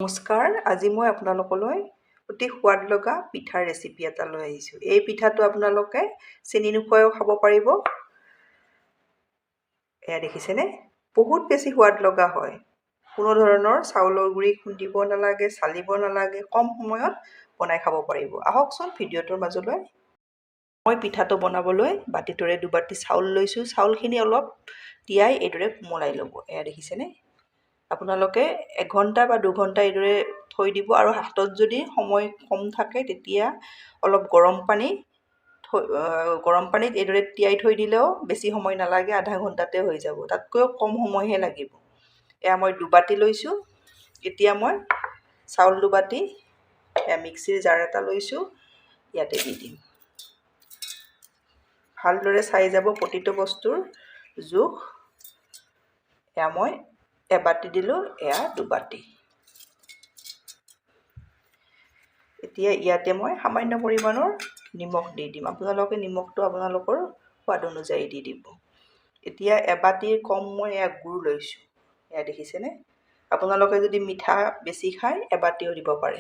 নমস্কাৰ, আজি মই আপোনালোকলৈ অতি সোৱাদ লগা পিঠাৰ ৰেচিপি এটা লৈ আহিছোঁ। এই পিঠাটো আপোনালোকে চেনি নোখোৱাও খাব পাৰিব। এয়া দেখিছেনে? বহুত বেছি সোৱাদ লগা হয়। কোনো ধৰণৰ চাউলৰ গুড়ি খুন্দিব নালাগে, চালিব নালাগে, কম সময়ত বনাই খাব পাৰিব। আহকচোন ভিডিঅ'টোৰ মাজলৈ। মই পিঠাটো বনাবলৈ বাতিটোৰে দুবাটি চাউল লৈছোঁ। চাউলখিনি অলপ তিয়াই এইদৰে কোমলাই ল'ব। এয়া দেখিছেনে? আপোনালোকে 1 ঘণ্টা বা 2 ঘণ্টা এইদৰে থৈ দিব আৰু হাতত যদি সময় কম থাকে তেতিয়া অলপ গৰম পানীত এইদৰে তিয়াই থৈ দিলেও বেছি সময় নালাগে, আধা ঘণ্টাতে হৈ যাব। তাতকৈ কম সময়হে লাগিব। এয়া মই দুবাটি লৈছোঁ। এতিয়া মই চাউল দুবাটি মিক্সিৰ জাৰ এটা লৈছোঁ, ইয়াতে দি দিম। ভালদৰে চাই যাব প্ৰতিটো বস্তুৰ জোখ। এয়া মই এবাটি দিলোঁ, এয়া দুবাটি। এতিয়া ইয়াতে মই সামান্য পৰিমাণৰ নিমখ দি দিম। আপোনালোকে নিমখটো আপোনালোকৰ সোৱাদ অনুযায়ী দি দিব। এতিয়া এবাটিৰ কম মই এয়া গুড় লৈছোঁ। এয়া দেখিছেনে? আপোনালোকে যদি মিঠা বেছি খায় এবাটিও দিব পাৰে।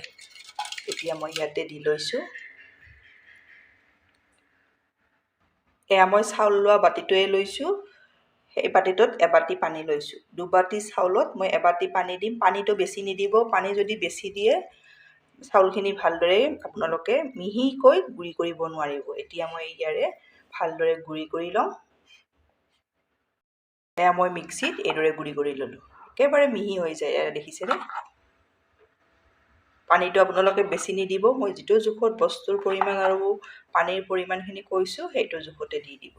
এতিয়া মই ইয়াতে দি লৈছোঁ। এয়া মই চাউল লোৱা বাতিটোৱে লৈছোঁ। সেই বাতিটোত এবাটি পানী লৈছোঁ। দুবাটি চাউলত মই এবাটি পানী দিম। পানীটো বেছি নিদিব। পানী যদি বেছি দিয়ে চাউলখিনি ভালদৰে আপোনালোকে মিহিকৈ গুড়ি কৰিব নোৱাৰিব। এতিয়া মই ইয়াৰে ভালদৰে গুড়ি কৰি লওঁ। এয়া মই মিক্সিত এইদৰে গুড়ি কৰি ল'লোঁ। একেবাৰে মিহি হৈ যায়। এয়া দেখিছেনে? পানীটো আপোনালোকে বেছি নিদিব। মই যিটো জোখত বস্তুৰ পৰিমাণ আৰু পানীৰ পৰিমাণখিনি কৈছোঁ সেইটো জোখতে দি দিব।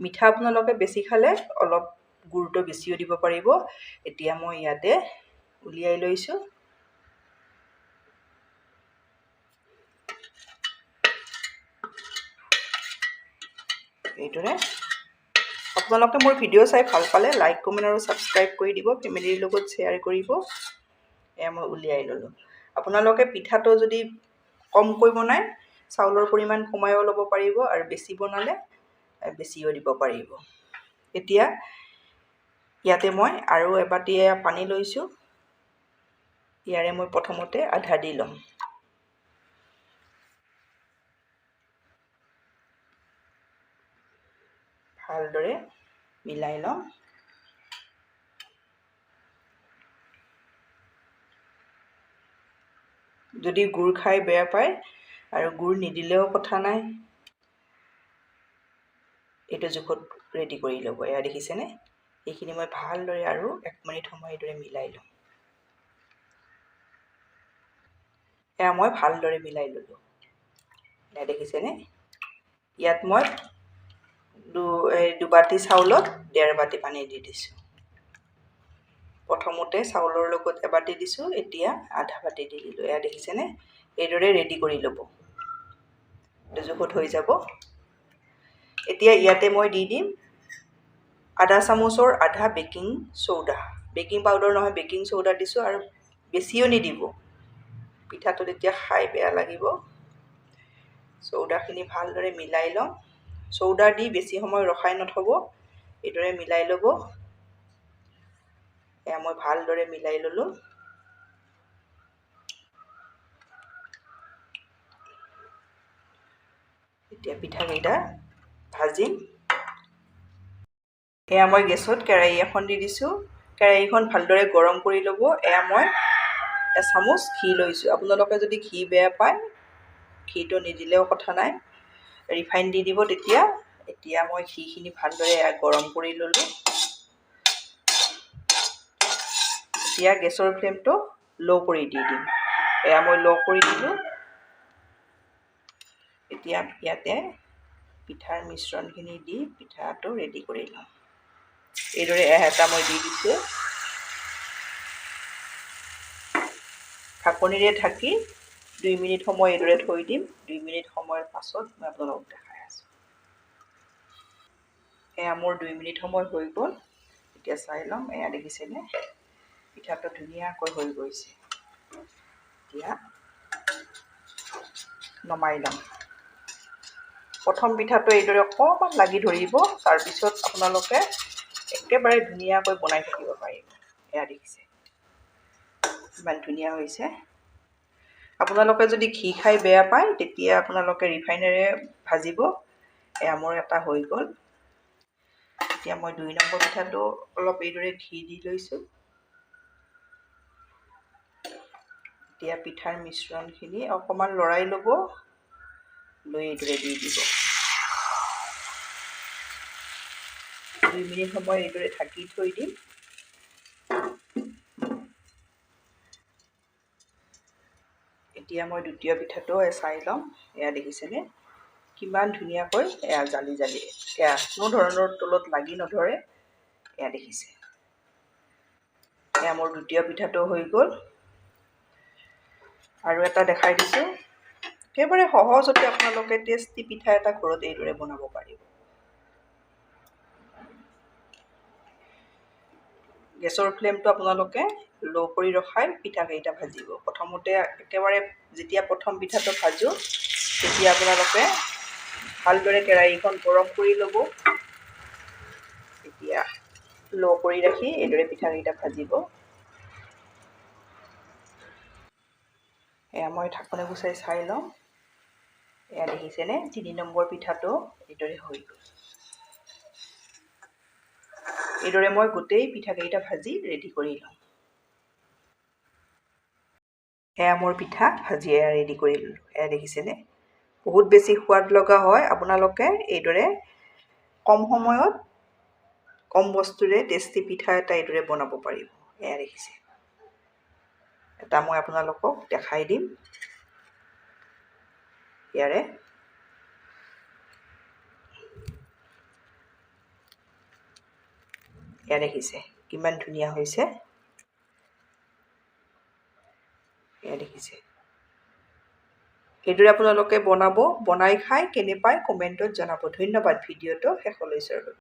মিঠা আপোনালোকে বেছি খালে অলপ গুড়টো বেছিও দিব পাৰিব। এতিয়া মই ইয়াতে উলিয়াই লৈছোঁ। এইদৰে আপোনালোকে মোৰ ভিডিঅ' চাই ভাল পালে লাইক, কমেণ্ট আৰু ছাবস্ক্ৰাইব কৰি দিব। ফেমিলিৰ লগত শ্বেয়াৰ কৰিব। এয়া মই উলিয়াই ল'লোঁ। আপোনালোকে পিঠাটো যদি কমকৈ বনায় চাউলৰ পৰিমাণ কমাইও ল'ব পাৰিব আৰু বেছি বনালে বেছিও দিব পাৰিব। এতিয়া ইয়াতে মই আৰু এবাটি পানী লৈছোঁ। ইয়াৰে মই প্ৰথমতে আধা দি ল'ম। ভালদৰে মিলাই ল'ম। যদি গুড় খাই বেয়া পায় আৰু গুড় নিদিলেও কথা নাই, এইটো জোখত ৰেডি কৰি ল'ব। এয়া দেখিছেনে? এইখিনি মই ভালদৰে আৰু 1 মিনিট সময় এইদৰে মিলাই ল'ম। এয়া মই ভালদৰে মিলাই ল'লোঁ। এয়া দেখিছেনে? ইয়াত মই দুবাটি চাউলত 1.5 বাটি পানী দি দিছোঁ। প্ৰথমতে চাউলৰ লগত এবাটি দিছোঁ, এতিয়া আধা বাটি দি দিলোঁ। এয়া দেখিছেনে? এইদৰে ৰেডি কৰি ল'ব। এইটো জোখত হৈ যাব। এতিয়া ইয়াতে মই দি দিম আধা চামুচৰ আধা বেকিং চৌডা। বেকিং পাউডাৰ নহয়, বেকিং চৌডা দিছোঁ আৰু বেছিও নিদিব। পিঠাটো তেতিয়া খাই বেয়া লাগিব। চৌদাখিনি ভালদৰে মিলাই লওঁ। চৌদা দি বেছি সময় ৰখাই নথ'ব। এইদৰে মিলাই ল'ব। এয়া মই ভালদৰে মিলাই ল'লোঁ। এতিয়া পিঠাকেইটা ভাজিম। এয়া মই গেছত কেৰাহী এখন দি দিছোঁ। কেৰাহীখন ভালদৰে গৰম কৰি ল'ব। এয়া মই এচামুচ ঘি লৈছোঁ। আপোনালোকে যদি ঘি বেয়া পায় ঘিটো নিদিলেও কথা নাই, ৰিফাইন দি দিব তেতিয়া। এতিয়া মই ঘিখিনি ভালদৰে গৰম কৰি ল'লোঁ। এতিয়া গেছৰ ফ্লেমটো ল' কৰি দি দিম। এয়া মই ল' কৰি দিলোঁ। এতিয়া ইয়াতে পিঠাৰ মিশ্ৰণখিনি দি পিঠাটো ৰেডি কৰি লওঁ। এইদৰে এহেতা মই দি দিছোঁ। ঢাকনিৰে ঢাকি 2 মিনিট সময় এইদৰে থৈ দিম। 2 মিনিট সময়ৰ পাছত মই আপোনালোকক দেখাই আছোঁ। এয়া মোৰ 2 মিনিট সময় হৈ গ'ল। এতিয়া চাই ল'ম। এয়া দেখিছেনে? পিঠাটো ধুনীয়াকৈ হৈ গৈছে। এতিয়া নমাই ল'ম। প্ৰথম পিঠাটো এইদৰে অকণমান লাগি ধৰিব, তাৰপিছত আপোনালোকে একেবাৰে ধুনীয়াকৈ বনাই থাকিব পাৰিব। এয়া দেখিছে? ইমান ধুনীয়া হৈছে। আপোনালোকে যদি ঘি খাই বেয়া পায় তেতিয়া আপোনালোকে ৰিফাইনেৰে ভাজিব। এয়া মোৰ এটা হৈ গ'ল। এতিয়া মই 2 নম্বৰ পিঠাটো অলপ এইদৰে ঘি দি লৈছোঁ। এতিয়া পিঠাৰ মিশ্ৰণখিনি অকণমান লৰাই ল'ব, লৈ এইদৰে দি দিব। 2 মিনিট সময় এইদৰে ঢাকি থৈ দিম। এতিয়া মই দ্বিতীয় পিঠাটো চাই ল'ম। এয়া দেখিছেনে কিমান ধুনীয়াকৈ এয়া জালি জালি, এয়া কোনো ধৰণৰ তলত লাগি নধৰে। এয়া দেখিছে, এয়া মোৰ দ্বিতীয় পিঠাটো হৈ গ'ল। আৰু এটা দেখাই দিছোঁ। একেবাৰে সহজতে আপোনালোকে টেষ্টি পিঠা এটা ঘৰত এইদৰে বনাব পাৰিব। গেছৰ ফ্লেমটো আপোনালোকে ল' কৰি ৰখাই পিঠাকেইটা ভাজিব। প্ৰথমতে একেবাৰে যেতিয়া প্ৰথম পিঠাটো ভাজোঁ তেতিয়া আপোনালোকে ভালদৰে কেৰাহীখন গৰম কৰি ল'ব। এতিয়া ল' কৰি ৰাখি এইদৰে পিঠাকেইটা ভাজিব। এয়া মই ঢাকনি গুচাই চাই লওঁ। এয়া দেখিছেনে 3 নম্বৰ পিঠাটো এইদৰে হৈ গ'ল। এইদৰে মই গোটেই পিঠাকেইটা ভাজি ৰেডি কৰি লওঁ। এয়া মোৰ পিঠা ভাজি ৰেডি কৰি ল'লোঁ। এয়া দেখিছেনে বহুত বেছি সোৱাদ লগা হয়। আপোনালোকে এইদৰে কম সময়ত কম বস্তুৰে টেষ্টি পিঠা এটা এইদৰে বনাব পাৰিব। এয়া দেখিছে, এটা মই আপোনালোকক দেখাই দিম। ইয়াৰে এয়া দেখিছে কিমান ধুনীয়া হৈছে। এয়া দেখিছে, এইদৰে আপোনালোকে বনাব, বনাই খাই কেনে পায় কমেণ্টত জনাব। ধন্যবাদ ভিডিঅ'টো শেষলৈ চোৱাৰ বাবে।